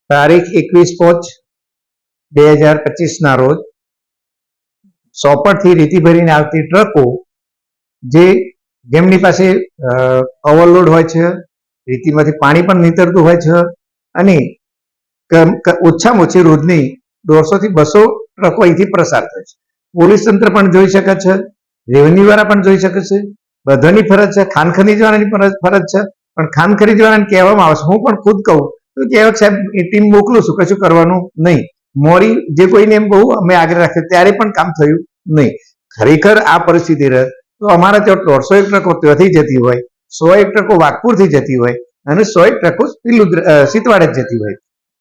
તારીખ 21/5/2025 ના રોજ સોપડથી રેતી ભરીને આવતી ટ્રકો જેમની પાસે ઓવરલોડ હોય છે, રેતીમાંથી પાણી પણ નીતરતું હોય છે અને ઓછામાં ઓછી રોજની 150 થી 200 ટ્રકો અહીંથી પ્રસાર થાય છે. પોલીસ તંત્ર પણ જોઈ શકે છે, રેવન્યુ વાળા પણ જોઈ શકે છે, બધાની ફરજ છે, ખાન ખનીજવાળાની ફરજ છે. પણ ખાન ખનીજવાળાને કહેવામાં આવે છે, હું પણ ખુદ કહું તો કે સાહેબ એ ટીમ મોકલું છું, કશું કરવાનું નહીં. મોડી જે કોઈને એમ બહુ અમે આગળ રાખ્યો ત્યારે પણ કામ થયું નહીં. ખરેખર આ પરિસ્થિતિ રહે તો અમારા ત્યાં 150 ટ્રકો ત્યાંથી જતી હોય, 100 ટ્રકો વાઘપુરથી જતી હોય અને 100 ટ્રકો સીતવાડે જતી હોય.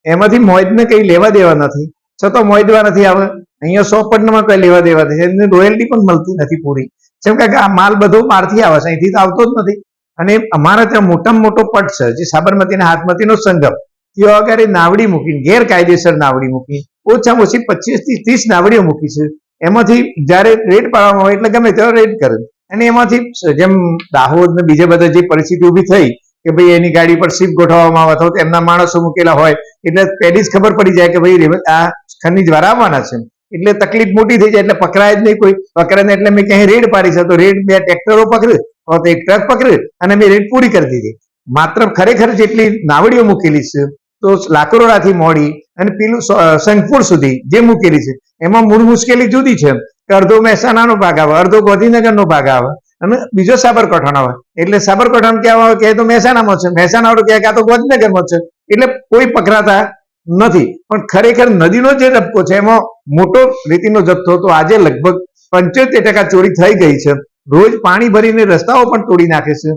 એમાંથી મોયદને કઈ લેવા દેવા નથી, છતાં મોયદવા નથી આવે. અહીંયા સોપડમાં કઈ લેવા દેવા નથી, એમને રોયલ્ટી પણ મળતી નથી પૂરી. જેમ કે આ માલ બધો બહારથી આવે છે, અહીંથી તો આવતો જ નથી. અને અમારા ત્યાં મોટામાં મોટો પટ છે, જે સાબરમતી અને હાથમતીનો સંગમ, ત્યાં આગળ નાવડી મૂકીને ગેરકાયદેસર નાવડી મૂકી, ઓછામાં ઓછી 25 થી 30 નાવડીઓ મૂકી છે. એમાંથી જયારે રેડ પાડવામાં આવે એટલે ગમે ત્યારે રેડ કરે. અને એમાંથી જેમ દાહોદ ને બીજા બધા જે પરિસ્થિતિ ઊભી થઈ કે ભાઈ એની ગાડી પર સીપ ગોઠવવામાં આવે અથવા એમના માણસો મૂકેલા હોય એટલે પહેલી જ ખબર પડી જાય કે ભાઈ આ ખનીજ વાળા આવવાના છે, એટલે તકલીફ મોટી થઈ જાય. એટલે પકડાય જ નહીં કોઈ, પકડે ને એટલે મેં ક્યાંય રેડ પાડી છે તો રેડ 2 ટ્રેક્ટરો પકડે તો 1 ટ્રક પકડે અને મેં રેડ પૂરી કરી દીધી. માત્ર ખરેખર જેટલી નાવડીઓ મૂકેલી છે તો લાકરોડાથી મોડી અને પેલું સંગપુર સુધી જે મૂકેલી છે એમાં મૂળ મુશ્કેલી જુદી છે કે અડધો મહેસાણાનો ભાગ આવે, અડધો ગાંધીનગરનો ભાગ આવે અને બીજો સાબરકાંઠાનો આવે. એટલે સાબરકાંઠામાં ક્યાં આવે કે તો મહેસાણામાં છે, મહેસાણા વાળું ક્યાં તો ગાંધીનગરમાં છે, એટલે કોઈ પકડાતા નથી. પણ ખરેખર નદીનો જે રસ્તો છે એમાં મોટો રેતીનો જથ્થો તો આજે લગભગ 75% ચોરી થઈ ગઈ છે. રોજ પાણી ભરીને રસ્તાઓ પણ તોડી નાખે છે.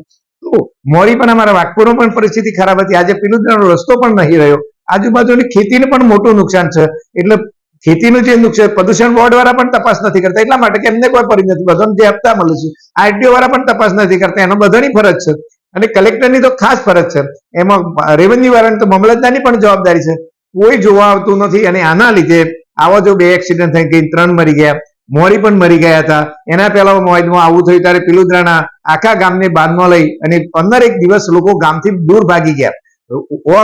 તો મોડી પણ અમારા વાઘપુરમાં પણ પરિસ્થિતિ ખરાબ હતી. આજે પિલુદ્રાનો રસ્તો પણ નહીં રહ્યો. આજુબાજુની ખેતીને પણ મોટું નુકસાન છે. એટલે ખેતીનું જે નુકસાન પ્રદૂષણ બોર્ડ વાળા પણ તપાસ નથી કરતા, એટલા માટે કે એમને કોઈ પડી નથી. બધાને જે હપ્તા મળે છે આરટીઓ વાળા પણ તપાસ નથી કરતા. એનો બધાની ફરજ છે અને કલેક્ટરની તો ખાસ ફરજ છે. એમાં રેવન્યુ વાળાની તો મામલતદારની પણ જવાબદારી છે. કોઈ જોવા આવતું નથી. અને આના લીધે આવા જો 2 એક્સિડન્ટ થઈ ગઈ, 3 મરી ગયા, મોડી પણ મરી ગયા હતા. એના પહેલા મોયદમાં આવું થયું ત્યારે પિલુદ્રાના આખા ગામને બાંધમાં લઈ અને 15 દિવસ લોકો ગામથી દૂર ભાગી ગયા.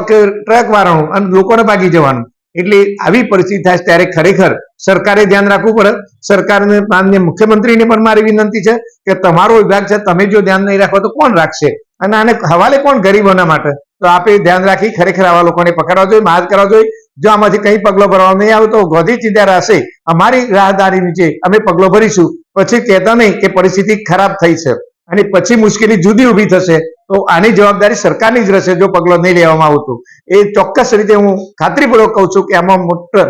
ટ્રક વાળાનું અને લોકોને ભાગી જવાનું. એટલે આવી પરિસ્થિતિ થાય ત્યારે ખરેખર સરકારે ધ્યાન રાખવું પડે. સરકારને માનનીય મુખ્યમંત્રીને પણ મારી વિનંતી છે કે તમારો વિભાગ છે, તમે જો ધ્યાન નહીં રાખો તો કોણ રાખશે? અને આને હવાલે કોણ ગરીબોના માટે? તો આપે ધ્યાન રાખી ખરેખર આવા લોકોને પકડવા જોઈએ, માર કરવા જોઈએ. જો આમાંથી કઈ પગલો ભરવા નહીં આવે તો ગોધી ચિંતા હશે અમારી રાહદારી નીચે અમે પગલો ભરીશું. પછી કહેતા નહીં કે પરિસ્થિતિ ખરાબ થઈ છે અને પછી મુશ્કેલી જુદી ઊભી થશે. તો આની જવાબદારી સરકારની જ રહેશે જો પગલો નહીં લેવામાં આવતું. એ ચોક્કસ રીતે હું ખાતરીપૂર્વક કહું છું કે આમાં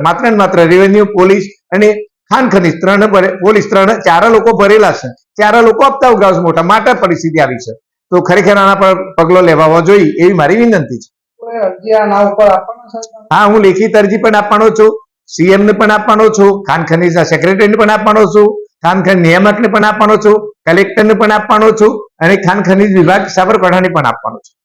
માત્ર ને માત્ર રેવન્યુ, પોલીસ અને ખાન ખનીજ પોલીસ 4 લોકો ભરેલા છે. 4 લોકો આપતા ઉગાવ મોટા માટે પરિસ્થિતિ આવી છે. તો ખરેખર આના પર પગલો લેવા જોઈએ એવી મારી વિનંતી છે. હા, હું લેખિત અરજી પણ આપવાનો છું, સીએમ ને પણ આપવાનો છું, ખાન ખનીજના સેક્રેટરીને પણ આપવાનો છું, ખાન ખનીજ નિયામકને પણ આપવાનો છું, કલેક્ટરને પણ આપવાનો છું અને ખાન ખનીજ વિભાગ સાબરકાંઠાને પણ આપવાનો છું.